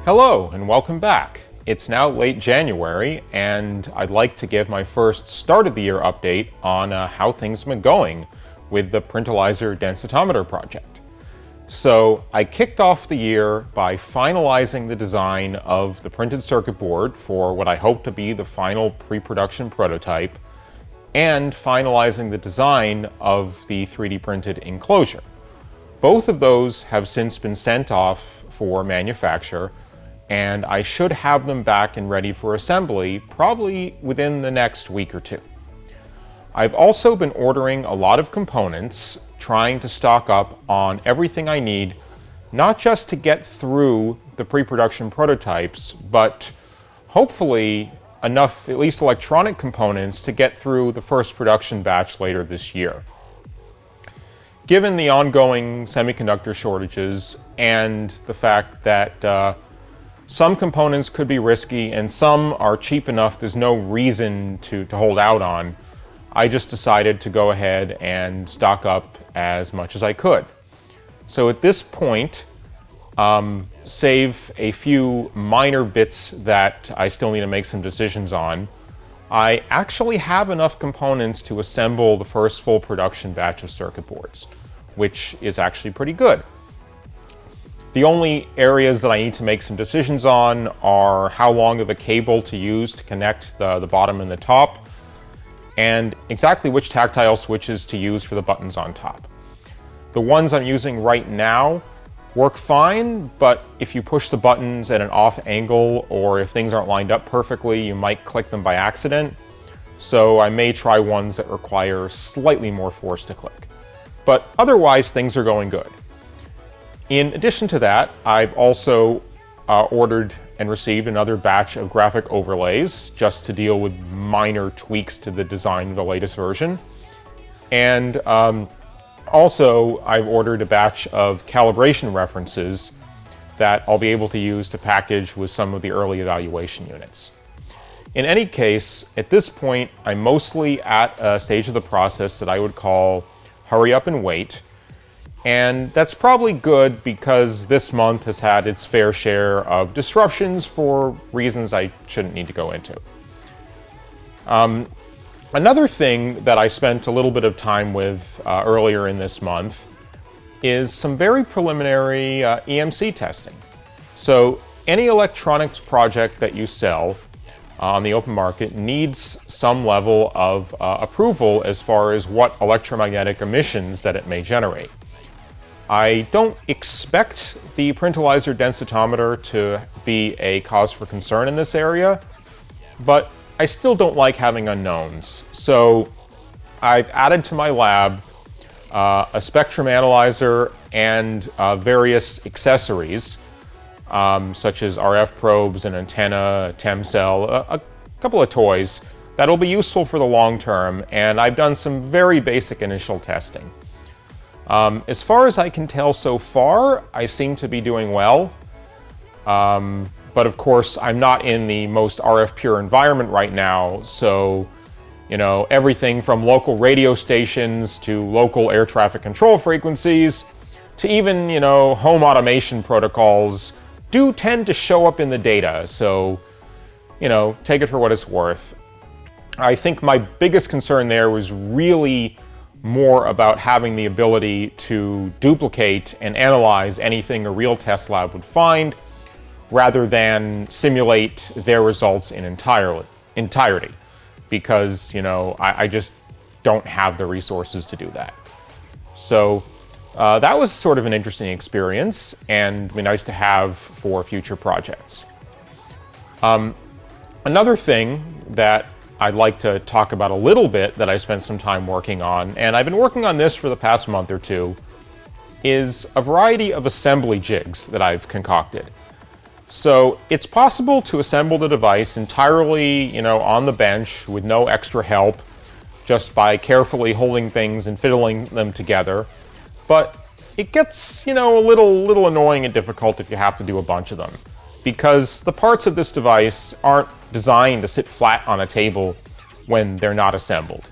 Hello and welcome back. It's now late January and I'd like to give my first start of the year update on how things have been going with the Printilizer densitometer project. So I kicked off the year by finalizing the design of the printed circuit board for what I hope to be the final pre-production prototype and finalizing the design of the 3D printed enclosure. Both of those have since been sent off for manufacture, and I should have them back and ready for assembly probably within the next week or two. I've also been ordering a lot of components, trying to stock up on everything I need, not just to get through the pre-production prototypes, but hopefully enough, at least electronic components, to get through the first production batch later this year. Given the ongoing semiconductor shortages and the fact that some components could be risky and some are cheap enough there's no reason to hold out on, I just decided to go ahead and stock up as much as I could. So at this point, save a few minor bits that I still need to make some decisions on, I actually have enough components to assemble the first full production batch of circuit boards, which is actually pretty good. The only areas that I need to make some decisions on are how long of a cable to use to connect the bottom and the top, and exactly which tactile switches to use for the buttons on top. The ones I'm using right now work fine, but if you push the buttons at an off angle or if things aren't lined up perfectly, you might click them by accident. So I may try ones that require slightly more force to click. But otherwise, things are going good. In addition to that, I've also ordered and received another batch of graphic overlays just to deal with minor tweaks to the design of the latest version. And also, I've ordered a batch of calibration references that I'll be able to use to package with some of the early evaluation units. In any case, at this point, I'm mostly at a stage of the process that I would call hurry up and wait. And that's probably good because this month has had its fair share of disruptions for reasons I shouldn't need to go into. Another thing that I spent a little bit of time with earlier in this month is some very preliminary EMC testing. So any electronics project that you sell on the open market needs some level of approval as far as what electromagnetic emissions that it may generate. I don't expect the Printilizer densitometer to be a cause for concern in this area, but I still don't like having unknowns. So I've added to my lab a spectrum analyzer and various accessories, such as RF probes, an antenna, a TEM cell, a couple of toys that'll be useful for the long term, and I've done some very basic initial testing. As far as I can tell so far, I seem to be doing well. But of course, I'm not in the most RF pure environment right now, so, you know, everything from local radio stations to local air traffic control frequencies to even, you know, home automation protocols do tend to show up in the data, so, you know, take it for what it's worth. I think my biggest concern there was really more about having the ability to duplicate and analyze anything a real test lab would find, rather than simulate their results in entirety, because, you know, I just don't have the resources to do that. So that was sort of an interesting experience and be nice to have for future projects. Another thing that I'd like to talk about a little bit that I spent some time working on, and I've been working on this for the past month or two, is a variety of assembly jigs that I've concocted. So it's possible to assemble the device entirely, you know, on the bench with no extra help, just by carefully holding things and fiddling them together. But it gets, you know, a little annoying and difficult if you have to do a bunch of them, because the parts of this device aren't designed to sit flat on a table when they're not assembled.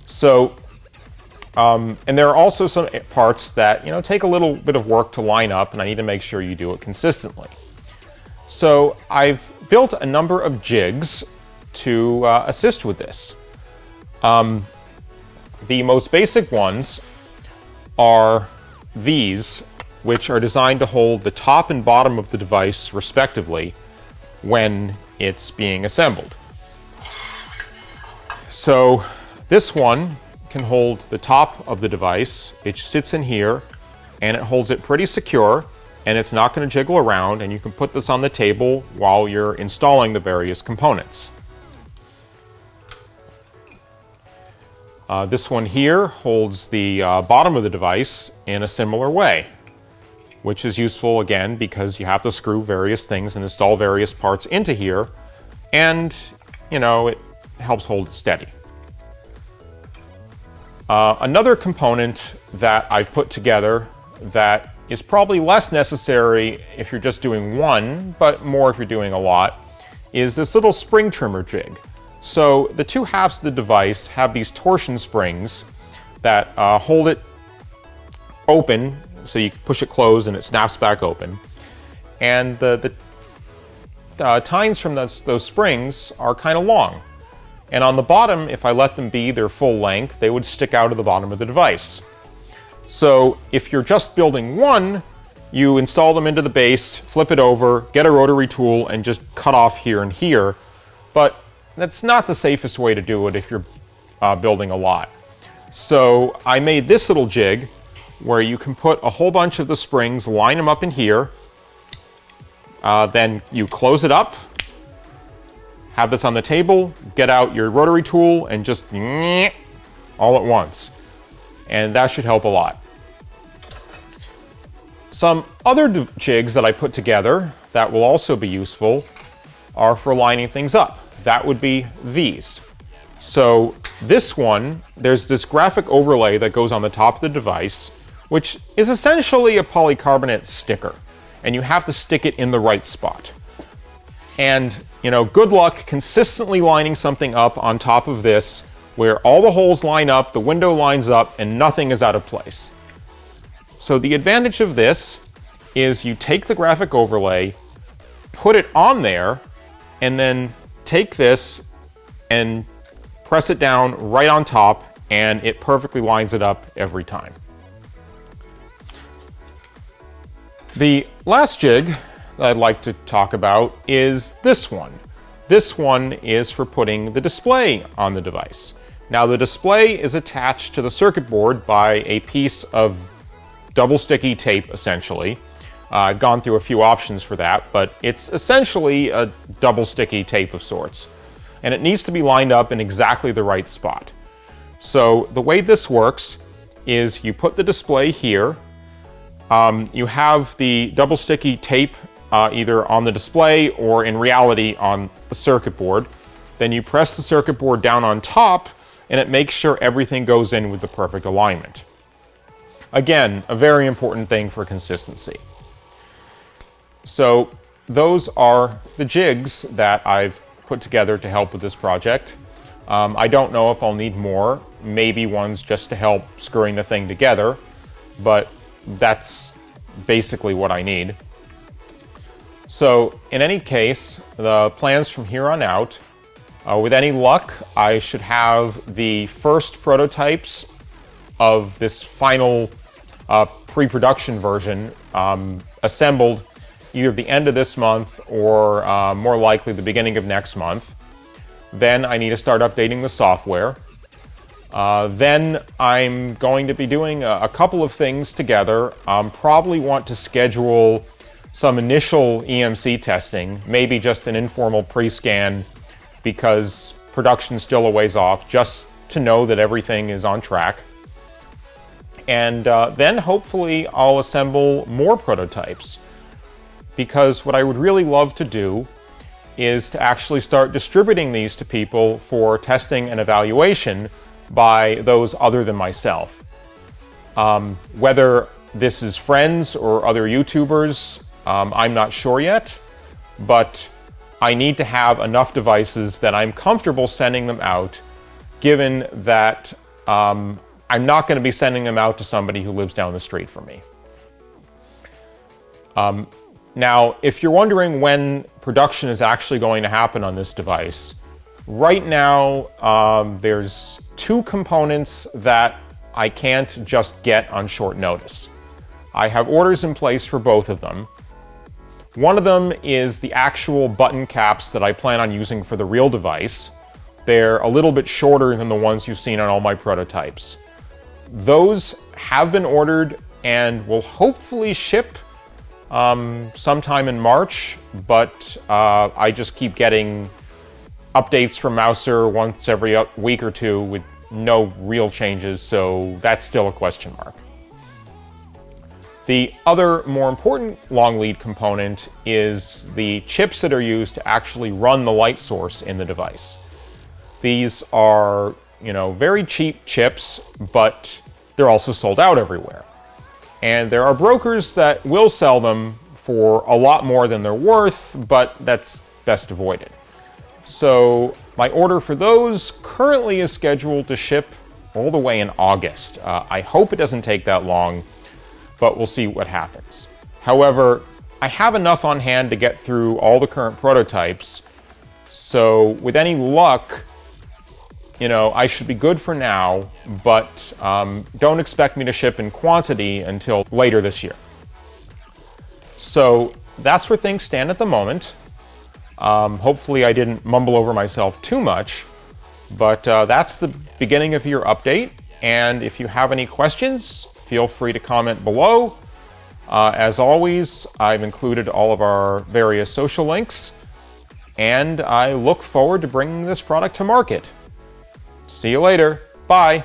So, and there are also some parts that, you know, take a little bit of work to line up, and I need to make sure you do it consistently. So I've built a number of jigs to assist with this. The most basic ones are these, which are designed to hold the top and bottom of the device respectively when it's being assembled. So this one can hold the top of the device. It sits in here and it holds it pretty secure, and it's not going to jiggle around, and you can put this on the table while you're installing the various components. This one here holds the bottom of the device in a similar way, which is useful again because you have to screw various things and install various parts into here, and it helps hold it steady. Another component that I've put together that is probably less necessary if you're just doing one, but more if you're doing a lot, is this little spring trimmer jig. So the two halves of the device have these torsion springs that hold it open, so you can push it closed and it snaps back open. And the tines from those springs are kind of long. And on the bottom, if I let them be their full length, they would stick out of the bottom of the device. So if you're just building one, you install them into the base, flip it over, get a rotary tool, and just cut off here and here. But that's not the safest way to do it if you're building a lot. So I made this little jig where you can put a whole bunch of the springs, line them up in here, then you close it up, have this on the table, get out your rotary tool, and just all at once. And that should help a lot. Some other jigs that I put together that will also be useful are for lining things up. That would be these. So this one, there's this graphic overlay that goes on the top of the device, which is essentially a polycarbonate sticker, and you have to stick it in the right spot. And, good luck consistently lining something up on top of this where all the holes line up, the window lines up, and nothing is out of place. So the advantage of this is you take the graphic overlay, put it on there, and then take this and press it down right on top, and it perfectly lines it up every time. The last jig that I'd like to talk about is this one. This one is for putting the display on the device. Now the display is attached to the circuit board by a piece of double sticky tape, essentially. I've gone through a few options for that, but it's essentially a double sticky tape of sorts. And it needs to be lined up in exactly the right spot. So the way this works is you put the display here, you have the double sticky tape either on the display or in reality on the circuit board. Then you press the circuit board down on top and it makes sure everything goes in with the perfect alignment. Again, a very important thing for consistency. So those are the jigs that I've put together to help with this project. I don't know if I'll need more, maybe ones just to help screwing the thing together, but that's basically what I need. So in any case, the plans from here on out, with any luck, I should have the first prototypes of this final pre-production version assembled either the end of this month or more likely the beginning of next month. Then I need to start updating the software. Then I'm going to be doing a couple of things together. Probably want to schedule some initial EMC testing, maybe just an informal pre-scan because production's still a ways off, just to know that everything is on track. And then hopefully I'll assemble more prototypes, because what I would really love to do is to actually start distributing these to people for testing and evaluation by those other than myself. Whether this is friends or other YouTubers, I'm not sure yet, but I need to have enough devices that I'm comfortable sending them out, given that I'm not going to be sending them out to somebody who lives down the street from me. Now, if you're wondering when production is actually going to happen on this device, right now there's two components that I can't just get on short notice. I have orders in place for both of them. One of them is the actual button caps that I plan on using for the real device. They're a little bit shorter than the ones you've seen on all my prototypes. Those have been ordered and will hopefully ship sometime in March, but I just keep getting updates from Mouser once every week or two with no real changes, so that's still a question mark. The other more important long lead component is the chips that are used to actually run the light source in the device. These are, very cheap chips, but they're also sold out everywhere. And there are brokers that will sell them for a lot more than they're worth, but that's best avoided. So my order for those currently is scheduled to ship all the way in August. I hope it doesn't take that long, but we'll see what happens. However, I have enough on hand to get through all the current prototypes, so with any luck, I should be good for now, but don't expect me to ship in quantity until later this year. So that's where things stand at the moment. Hopefully I didn't mumble over myself too much, but that's the beginning of your update. And if you have any questions, feel free to comment below. As always, I've included all of our various social links, and I look forward to bringing this product to market. See you later. Bye.